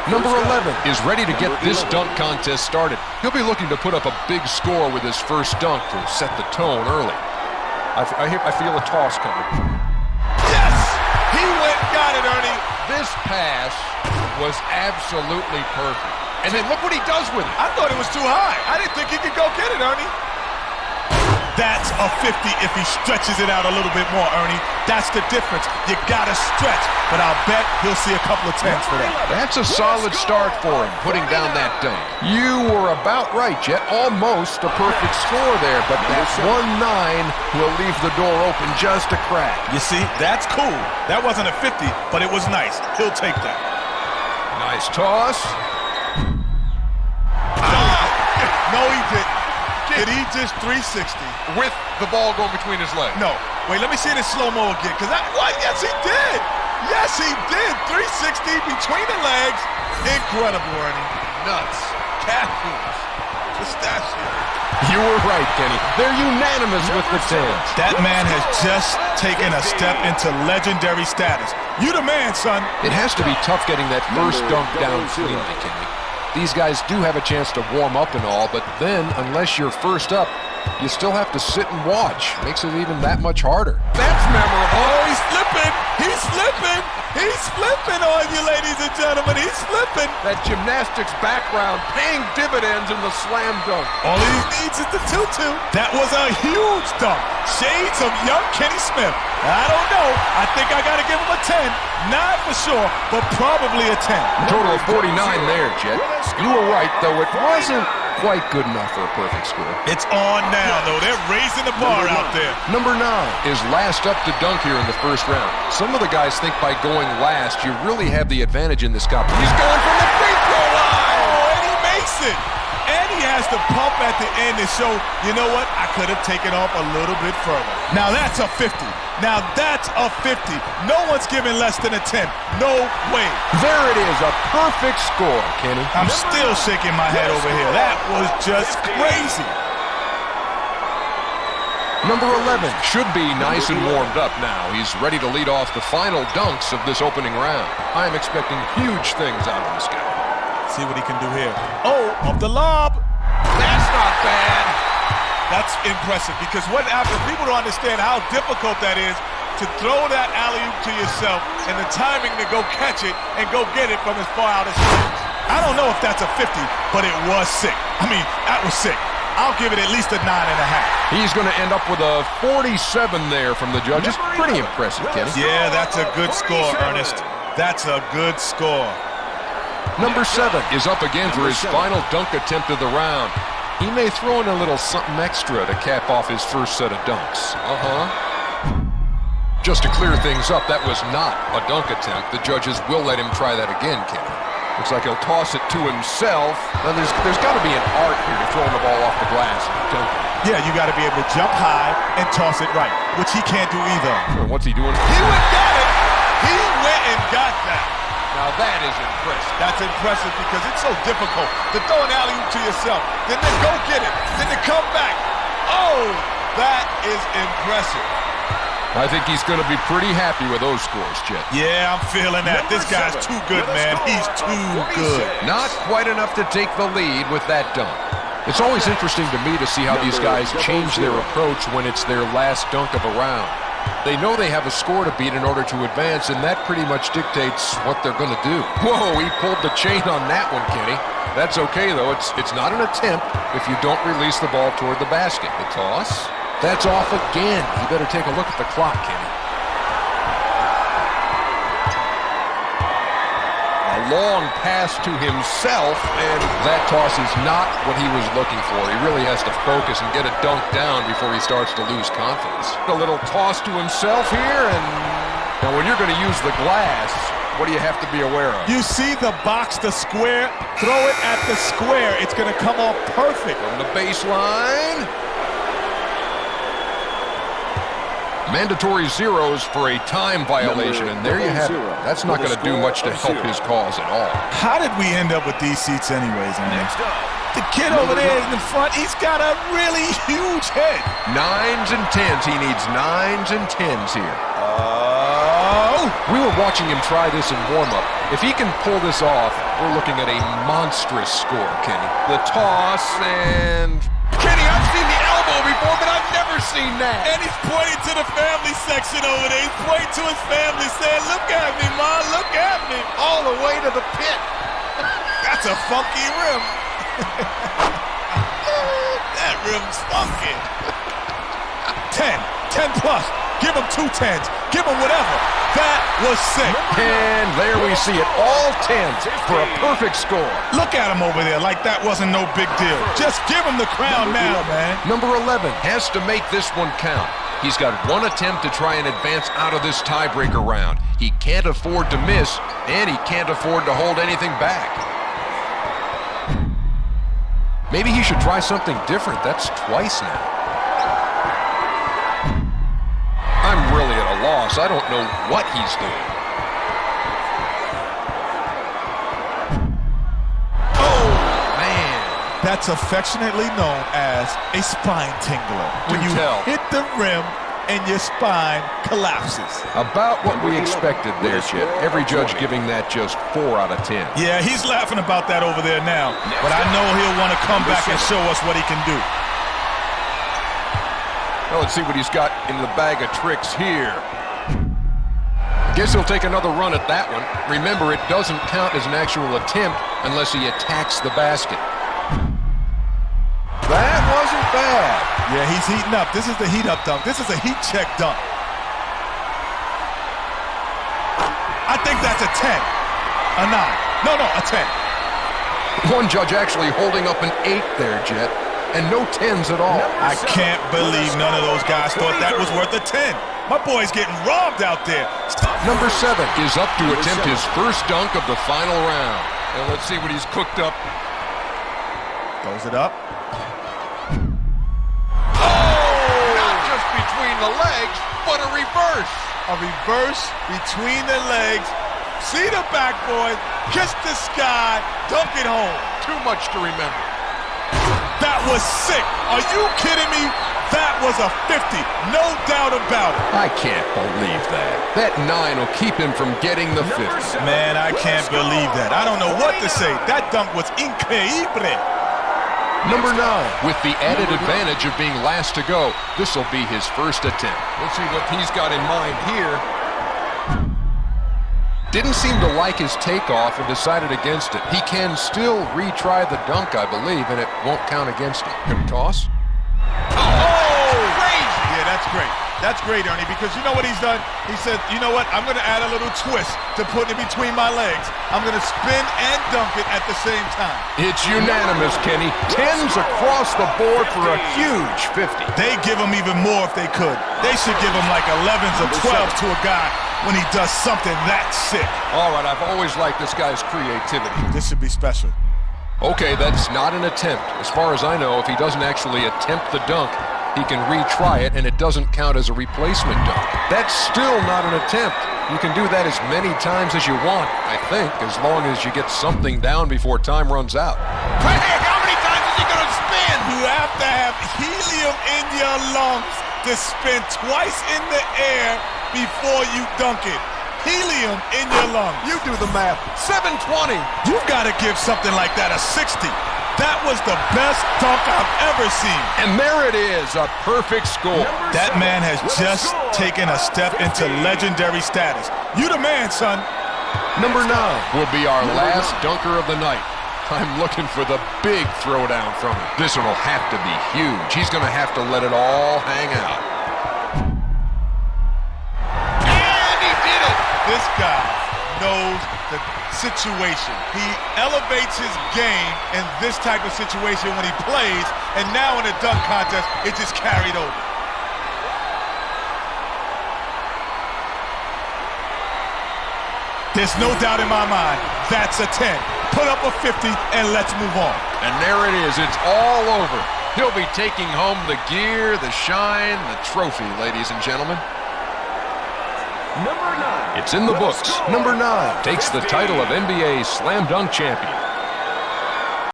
Number 11 is ready to get this dunk contest started. He'll be looking to put up a big score with his first dunk to set the tone early. I feel a toss coming. Yes! He went and got it, Ernie. This pass was absolutely perfect. And then look what he does with it. I thought it was too high. I didn't think he could go get it, Ernie. That's a 50 if he stretches it out a little bit more, Ernie. That's the difference. You gotta stretch, but I'll bet he'll see a couple of 10s for that. That's a solid start for him, putting down that dunk. You were about right, Jet. Almost a perfect score there, but that 1-9 will leave the door open just a crack. You see, that's cool. That wasn't a 50, but it was nice. He'll take that. Nice toss. No, he didn't. Did he just 360? With the ball going between his legs. No. Wait, let me see it in slow-mo again. What? Yes, he did. Yes, he did. 360 between the legs. Incredible, Ernie. Nuts. Caffeine. Pistachio. You were right, Kenny. They're unanimous with the 10. That man has just taken a step into legendary status. You the man, son. It has to be tough getting that first dunk down cleanly, Kenny. These guys do have a chance to warm up and all, but then, unless you're first up, you still have to sit and watch. Makes it even that much harder. That's memorable. Oh, he's slipping. He's slipping. He's flipping on you, ladies and gentlemen. He's flipping. That gymnastics background paying dividends in the slam dunk. All he needs is the 2-2. That was a huge dunk. Shades of young Kenny Smith. I don't know. I think I got to give him a 10. Not for sure, but probably a 10. Total of 49 there, Jet. You were right, though. It wasn't quite good enough for a perfect score. It's on now, though. They're raising the bar out there. Number 9 is last up to dunk here in the first round. Some of the guys think by going last, you really have the advantage in this competition. He's going from the free throw line! Oh, and he makes it! And he has to pump at the end to show, you know what, I could have taken off a little bit further. Now that's a 50. Now that's a 50. No one's giving less than a 10. No way. There it is, a perfect score, Kenny. I'm still shaking my head over here. That was just crazy. Number 11 should be nice and warmed up now. He's ready to lead off the final dunks of this opening round. I'm expecting huge things out of this guy. See what he can do here. Oh, off the lob. That's not bad. That's impressive because what happens, people don't understand how difficult that is to throw that alley-oop to yourself and the timing to go catch it and go get it from as far out as range. I don't know if that's a 50, but it was sick. I mean, that was sick. I'll give it at least a 9.5. He's going to end up with a 47 there from the judges. Pretty impressive, Kenny. Yeah, that's a good score, Ernest. That's a good score. Number 7 is up again for his final dunk attempt of the round. He may throw in a little something extra to cap off his first set of dunks. Just to clear things up, that was not a dunk attempt. The judges will let him try that again, Kenny. Looks like he'll toss it to himself. Now, there's got to be an art here to throwing the ball off the glass and dunking. Yeah, you got to be able to jump high and toss it right, which he can't do either. What's he doing? He went and got it. He went and got that. Now that is impressive. That's impressive because it's so difficult to throw an alley-oop to yourself, then to go get it, then to come back. Oh, that is impressive. I think he's going to be pretty happy with those scores, Jet. Yeah, I'm feeling that. This guy's too good, man. He's too good. Not quite enough to take the lead with that dunk. It's always interesting to me to see how these guys change their approach when it's their last dunk of a round. They know they have a score to beat in order to advance, and that pretty much dictates what they're going to do. Whoa, he pulled the chain on that one, Kenny. That's okay, though. It's not an attempt if you don't release the ball toward the basket. The toss. That's off again. You better take a look at the clock, Kenny. A long pass to himself, and that toss is not what he was looking for. He really has to focus and get a dunk down before he starts to lose confidence. A little toss to himself here, and now when you're going to use the glass, what do you have to be aware of? You see the box, the square, throw it at the square. It's going to come off perfect. From the baseline. Mandatory zeros for a time violation, and there you have it. That's not going to do much to help his cause at all. How did we end up with these seats anyways, man? The kid over there in the front, he's got a really huge head. 9s and 10s. He needs 9s and 10s here. Oh, We were watching him try this in warm-up. If he can pull this off, we're looking at a monstrous score, Kenny. The toss and... Kenny, I've seen the elbow before, but I've never seen that. And he's pointing to the family section over there. He's pointing to his family saying, look at me, Ma, look at me. All the way to the pit. That's a funky rim. That rim's funky. 10 plus. Give him 2 10s. Give him whatever. That was sick. And there we see it. All 10s for a perfect score. Look at him over there like that wasn't no big deal. Just give him the crown now, man. Number 11 has to make this one count. He's got one attempt to try and advance out of this tiebreaker round. He can't afford to miss, and he can't afford to hold anything back. Maybe he should try something different. That's twice now. I'm really at a loss. I don't know what he's doing. Oh, man. That's affectionately known as a spine tingler. When you hit the rim and your spine collapses. About what we expected there, Chip. Every judge giving that just 4 out of 10. Yeah, he's laughing about that over there now. But I know he'll want to come back and show us what he can do. Well, let's see what he's got in the bag of tricks here. Guess he'll take another run at that one. Remember, it doesn't count as an actual attempt unless he attacks the basket. That wasn't bad. Yeah, he's heating up. This is the heat-up dunk. This is a heat check dunk. I think that's a 10. A 9. No, a 10. One judge actually holding up an 8 there, Jet. And no 10s at all. I can't believe none of those guys thought that was worth a 10. My boy's getting robbed out there. Number 7 is up to attempt his first dunk of the final round. And let's see what he's cooked up. Throws it up. Oh! Not just between the legs, but a reverse. A reverse between the legs. See the backboard, kiss the sky, dunk it home. Too much to remember. That was sick. Are you kidding me? That was a 50. No doubt about it. I can't believe that. That 9 will keep him from getting the 50. Man, I can't believe that. I don't know what to say. That dunk was increíble. Number 9, with the added advantage of being last to go, this will be his first attempt. Let's see what he's got in mind here. Didn't seem to like his takeoff and decided against it. He can still retry the dunk, I believe, and it won't count against him. Gonna toss? Oh! Crazy! Yeah, that's great. That's great, Ernie, because you know what he's done? He said, you know what? I'm going to add a little twist to put in between my legs. I'm going to spin and dunk it at the same time. It's unanimous, Kenny. 10s across the board for a huge 50. They give him even more if they could. They should give him like 11s or 12s to a guy when he does something that sick. All right, I've always liked this guy's creativity. This should be special. Okay, that's not an attempt. As far as I know, if he doesn't actually attempt the dunk, he can retry it, and it doesn't count as a replacement dunk. That's still not an attempt. You can do that as many times as you want, I think, as long as you get something down before time runs out. Hey, how many times is he going to spin? You have to have helium in your lungs to spin twice in the air before you dunk it. Helium in your lungs. You do the math. 720. You've got to give something like that a 60. That was the best dunk I've ever seen. And there it is, a perfect score. That man has just taken a step into legendary status. You the man, son. Number 9 will be our last dunker of the night. I'm looking for the big throwdown from him. This one will have to be huge. He's going to have to let it all hang out. And he did it. This guy knows the situation. He elevates his game in this type of situation when he plays, and now in a dunk contest, it just carried over. There's no doubt in my mind, that's a 10. Put up a 50, and let's move on. And there it is. It's all over. He'll be taking home the gear, the shine, the trophy, ladies and gentlemen. Number 9. It's in the books. Number 9 takes the title of NBA Slam Dunk Champion.